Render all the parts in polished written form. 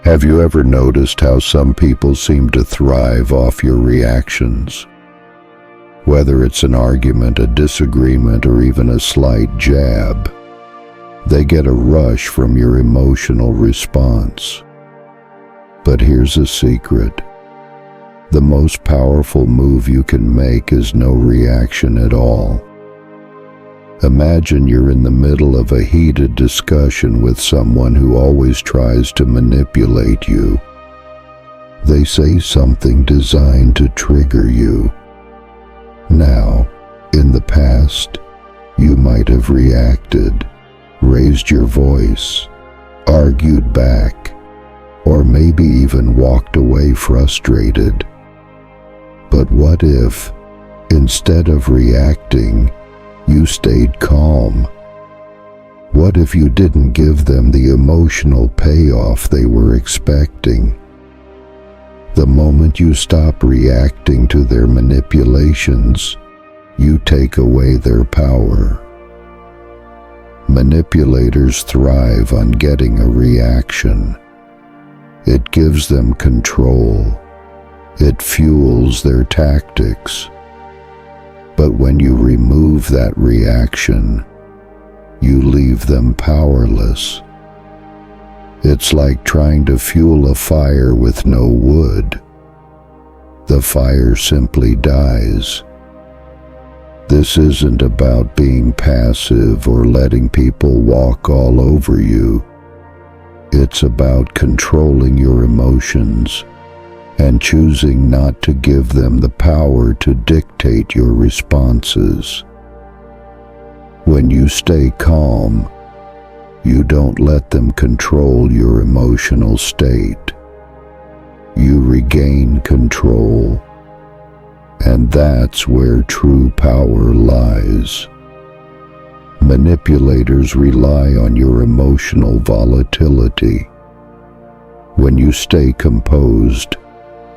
Have you ever noticed how some people seem to thrive off your reactions? Whether it's an argument, a disagreement, or even a slight jab, they get a rush from your emotional response. But here's a secret. The most powerful move you can make is no reaction at all. Imagine you're in the middle of a heated discussion with someone who always tries to manipulate you. They say something designed to trigger you. Now, in the past, you might have reacted, raised your voice, argued back, or maybe even walked away frustrated. But what if, instead of reacting, you stayed calm? What if you didn't give them the emotional payoff they were expecting? The moment you stop reacting to their manipulations, you take away their power. Manipulators thrive on getting a reaction. It gives them control. It fuels their tactics. But when you remove that reaction, you leave them powerless. It's like trying to fuel a fire with no wood. The fire simply dies. This isn't about being passive or letting people walk all over you. It's about controlling your emotions and choosing not to give them the power to dictate your responses. When you stay calm, you don't let them control your emotional state. You regain control, and that's where true power lies. Manipulators rely on your emotional volatility. When you stay composed,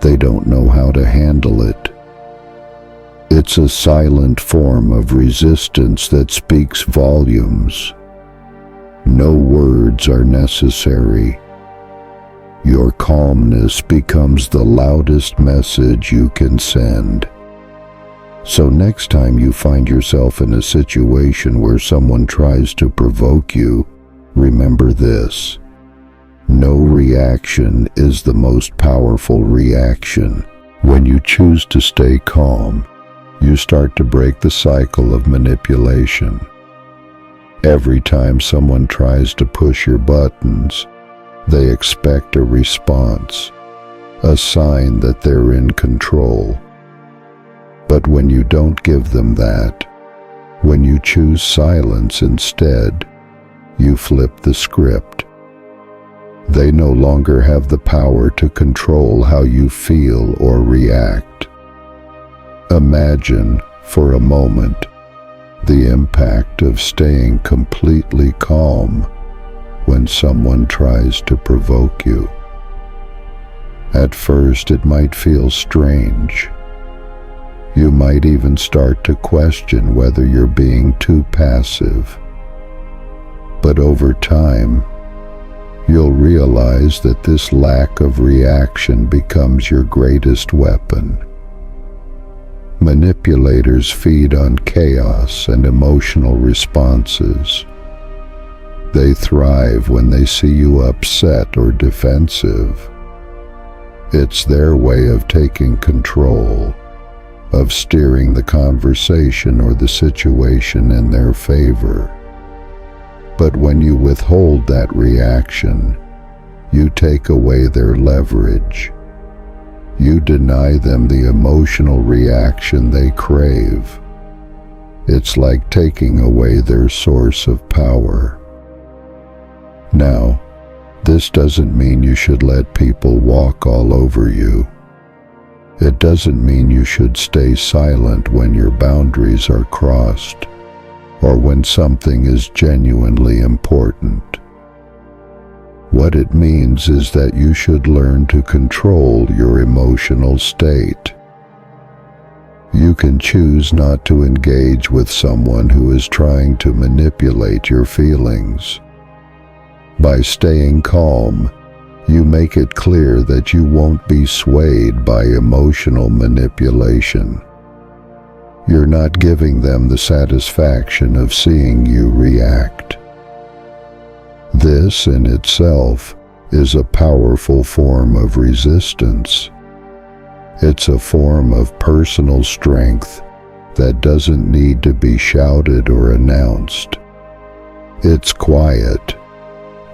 they don't know how to handle it. It's a silent form of resistance that speaks volumes. No words are necessary. Your calmness becomes the loudest message you can send. So next time you find yourself in a situation where someone tries to provoke you, remember this. No reaction is the most powerful reaction. When you choose to stay calm, you start to break the cycle of manipulation. Every time someone tries to push your buttons, they expect a response, a sign that they're in control. But when you don't give them that, when you choose silence instead, you flip the script. They no longer have the power to control how you feel or react. Imagine, for a moment, the impact of staying completely calm when someone tries to provoke you. At first, it might feel strange. You might even start to question whether you're being too passive. But over time, you'll realize that this lack of reaction becomes your greatest weapon. Manipulators feed on chaos and emotional responses. They thrive when they see you upset or defensive. It's their way of taking control, of steering the conversation or the situation in their favor. But when you withhold that reaction, you take away their leverage. You deny them the emotional reaction they crave. It's like taking away their source of power. Now, this doesn't mean you should let people walk all over you. It doesn't mean you should stay silent when your boundaries are crossed, or when something is genuinely important. What it means is that you should learn to control your emotional state. You can choose not to engage with someone who is trying to manipulate your feelings. By staying calm, You make it clear that you won't be swayed by emotional manipulation. You're not giving them the satisfaction of seeing you react. This in itself is a powerful form of resistance. It's a form of personal strength that doesn't need to be shouted or announced. It's quiet,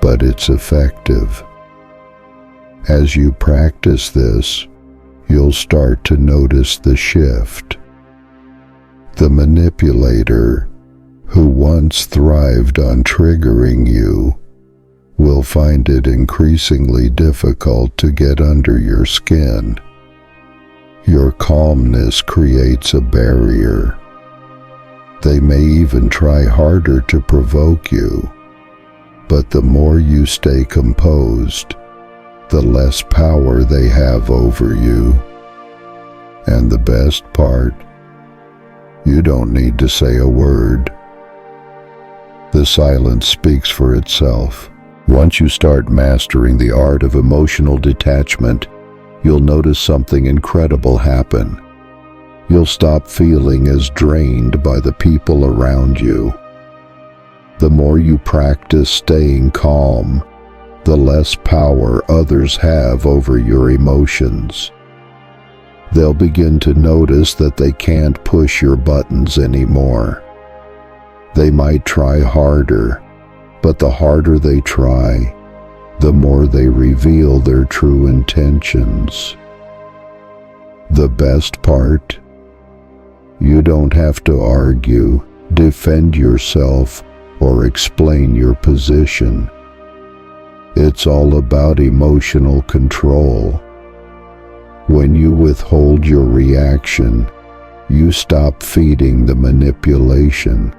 but it's effective. As you practice this, you'll start to notice the shift. The manipulator, who once thrived on triggering you, will find it increasingly difficult to get under your skin. Your calmness creates a barrier. They may even try harder to provoke you, but the more you stay composed, the less power they have over you. And the best part, you don't need to say a word. The silence speaks for itself. Once you start mastering the art of emotional detachment, you'll notice something incredible happen. You'll stop feeling as drained by the people around you. The more you practice staying calm, the less power others have over your emotions. They'll begin to notice that they can't push your buttons anymore. They might try harder, but the harder they try, the more they reveal their true intentions. The best part? You don't have to argue, defend yourself, or explain your position. It's all about emotional control. When you withhold your reaction, you stop feeding the manipulation.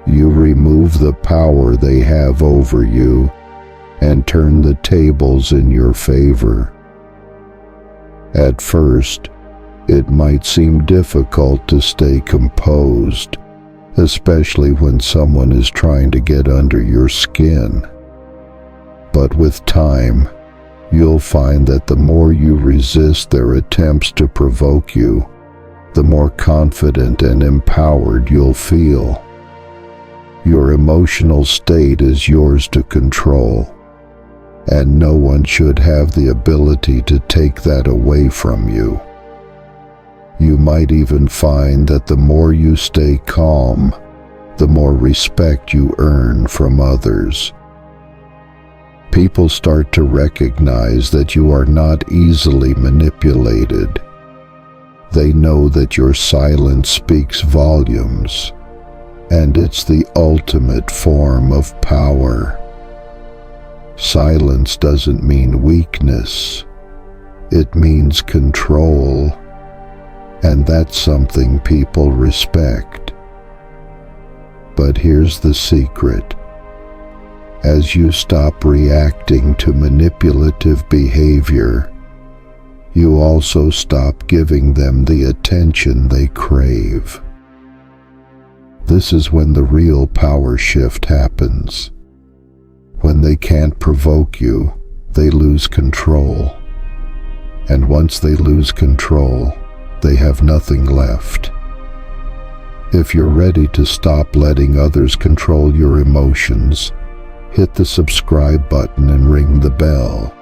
You remove the power they have over you and turn the tables in your favor. At first, it might seem difficult to stay composed, especially when someone is trying to get under your skin. But with time, you'll find that the more you resist their attempts to provoke you, the more confident and empowered you'll feel. Your emotional state is yours to control, and no one should have the ability to take that away from you. You might even find that the more you stay calm, the more respect you earn from others. People start to recognize that you are not easily manipulated. They know that your silence speaks volumes, and it's the ultimate form of power. Silence doesn't mean weakness. It means control, and that's something people respect. But here's the secret. As you stop reacting to manipulative behavior, you also stop giving them the attention they crave. This is when the real power shift happens. When they can't provoke you, they lose control. And once they lose control, they have nothing left. If you're ready to stop letting others control your emotions, hit the subscribe button and ring the bell,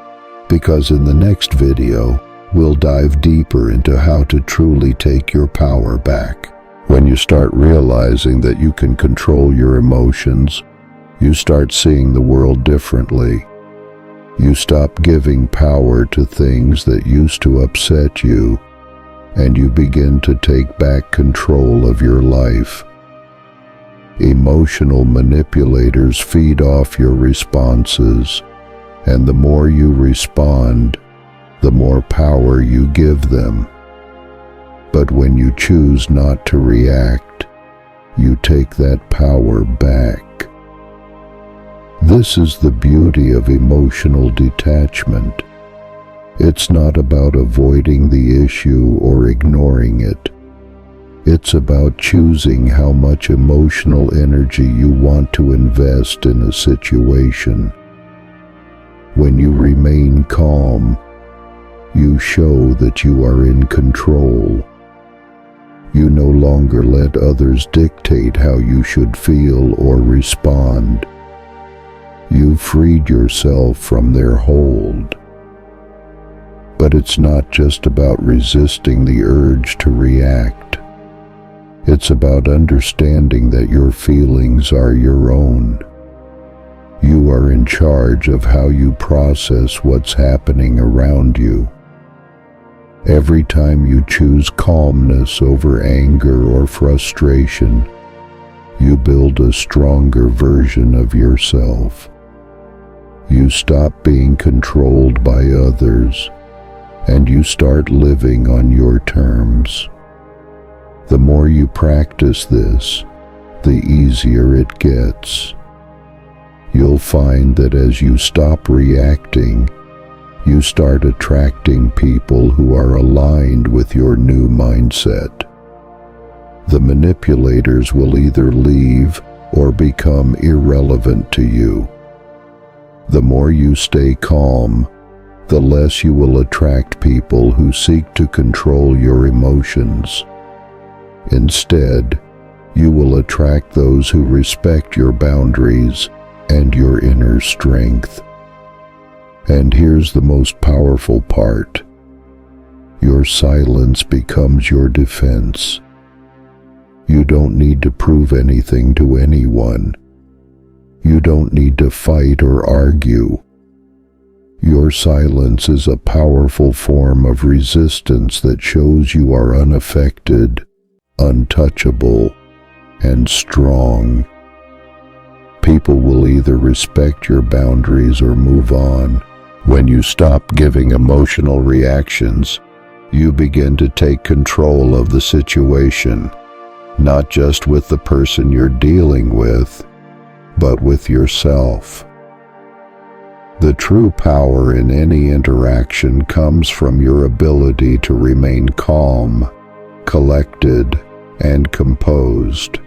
because in the next video, we'll dive deeper into how to truly take your power back. When you start realizing that you can control your emotions, you start seeing the world differently. You stop giving power to things that used to upset you, and you begin to take back control of your life. Emotional manipulators feed off your responses, and the more you respond, the more power you give them. But when you choose not to react, you take that power back. This is the beauty of emotional detachment. It's not about avoiding the issue or ignoring it. It's about choosing how much emotional energy you want to invest in a situation. When you remain calm, you show that you are in control. You no longer let others dictate how you should feel or respond. You've freed yourself from their hold. But it's not just about resisting the urge to react. It's about understanding that your feelings are your own. You are in charge of how you process what's happening around you. Every time you choose calmness over anger or frustration, you build a stronger version of yourself. You stop being controlled by others, and you start living on your terms. The more you practice this, the easier it gets. You'll find that as you stop reacting, you start attracting people who are aligned with your new mindset. The manipulators will either leave or become irrelevant to you. The more you stay calm, the less you will attract people who seek to control your emotions. Instead, you will attract those who respect your boundaries and your inner strength. And here's the most powerful part. Your silence becomes your defense. You don't need to prove anything to anyone. You don't need to fight or argue. Your silence is a powerful form of resistance that shows you are unaffected, untouchable, and strong. People will either respect your boundaries or move on. When you stop giving emotional reactions, you begin to take control of the situation, not just with the person you're dealing with, but with yourself. The true power in any interaction comes from your ability to remain calm, collected, and composed.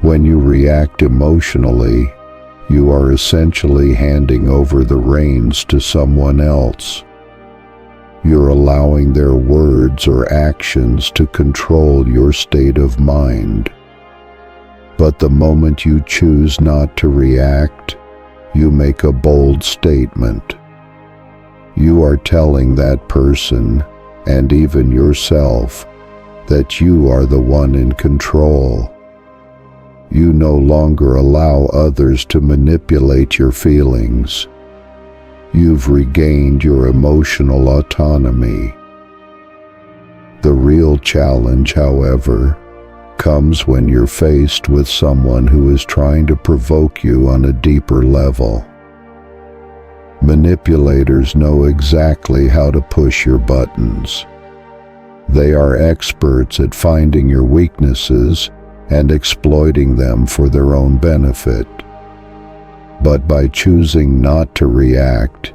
When you react emotionally, you are essentially handing over the reins to someone else. You're allowing their words or actions to control your state of mind. But the moment you choose not to react, you make a bold statement. You are telling that person, and even yourself, that you are the one in control. You no longer allow others to manipulate your feelings. You've regained your emotional autonomy. The real challenge, however, comes when you're faced with someone who is trying to provoke you on a deeper level. Manipulators know exactly how to push your buttons. They are experts at finding your weaknesses and exploiting them for their own benefit. But by choosing not to react,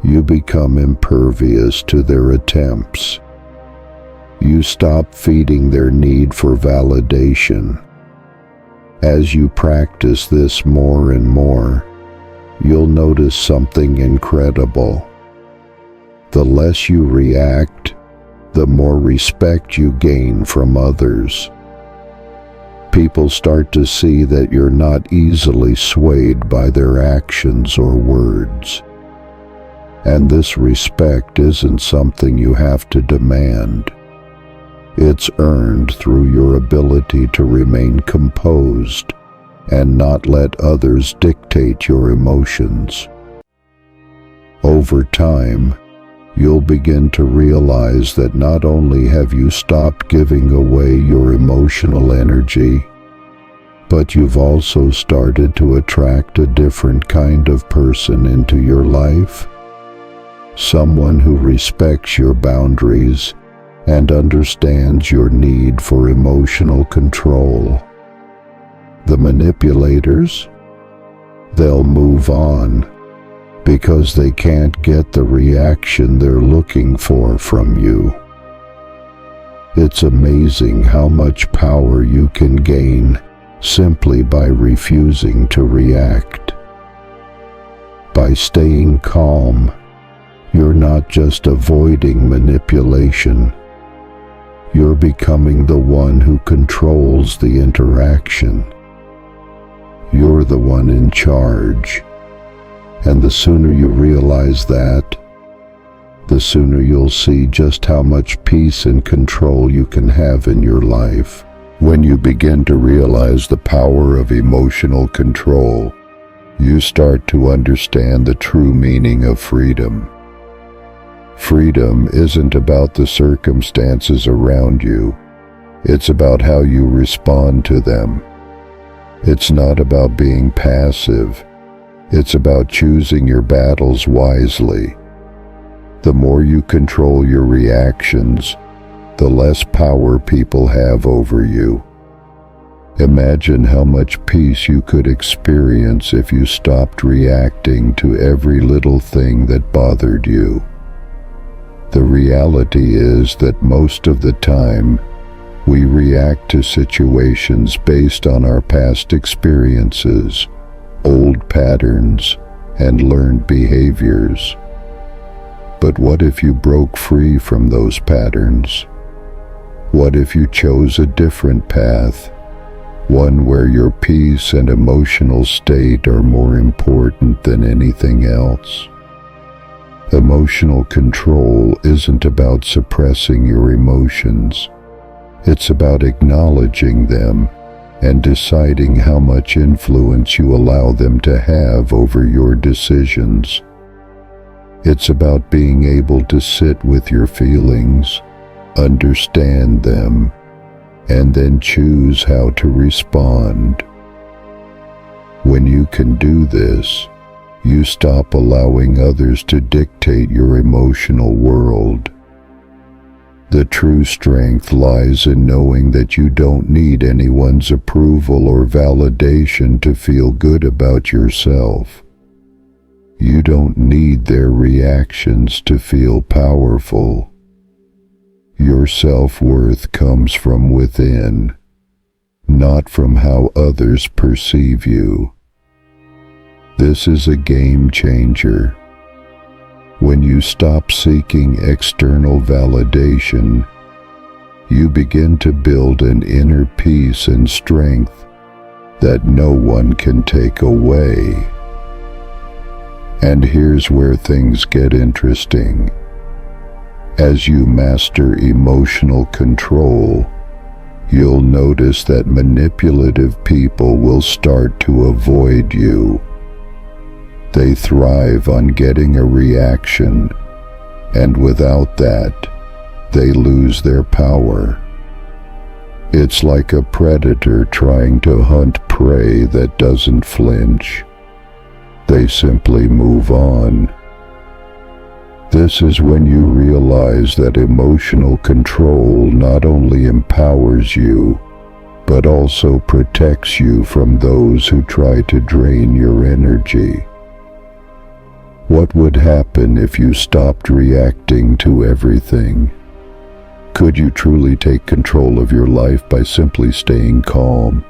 you become impervious to their attempts. You stop feeding their need for validation. As you practice this more and more, you'll notice something incredible. The less you react, the more respect you gain from others. People start to see that you're not easily swayed by their actions or words. And this respect isn't something you have to demand. It's earned through your ability to remain composed and not let others dictate your emotions. Over time, you'll begin to realize that not only have you stopped giving away your emotional energy, but you've also started to attract a different kind of person into your life. Someone who respects your boundaries and understands your need for emotional control. The manipulators? They'll move on because they can't get the reaction they're looking for from you. It's amazing how much power you can gain simply by refusing to react. By staying calm, you're not just avoiding manipulation. You're becoming the one who controls the interaction. You're the one in charge. And the sooner you realize that, the sooner you'll see just how much peace and control you can have in your life. When you begin to realize the power of emotional control, you start to understand the true meaning of freedom. Freedom isn't about the circumstances around you. It's about how you respond to them. It's not about being passive. It's about choosing your battles wisely. The more you control your reactions, the less power people have over you. Imagine how much peace you could experience if you stopped reacting to every little thing that bothered you. The reality is that most of the time, we react to situations based on our past experiences, old patterns, and learned behaviors. But what if you broke free from those patterns? What if you chose a different path, one where your peace and emotional state are more important than anything else? Emotional control isn't about suppressing your emotions. It's about acknowledging them and deciding how much influence you allow them to have over your decisions. It's about being able to sit with your feelings, understand them, and then choose how to respond. When you can do this, you stop allowing others to dictate your emotional world. The true strength lies in knowing that you don't need anyone's approval or validation to feel good about yourself. You don't need their reactions to feel powerful. Your self-worth comes from within, not from how others perceive you. This is a game changer. When you stop seeking external validation, you begin to build an inner peace and strength that no one can take away. And here's where things get interesting. As you master emotional control, you'll notice that manipulative people will start to avoid you. They thrive on getting a reaction, and without that, they lose their power. It's like a predator trying to hunt prey that doesn't flinch. They simply move on. This is when you realize that emotional control not only empowers you, but also protects you from those who try to drain your energy. What would happen if you stopped reacting to everything? Could you truly take control of your life by simply staying calm,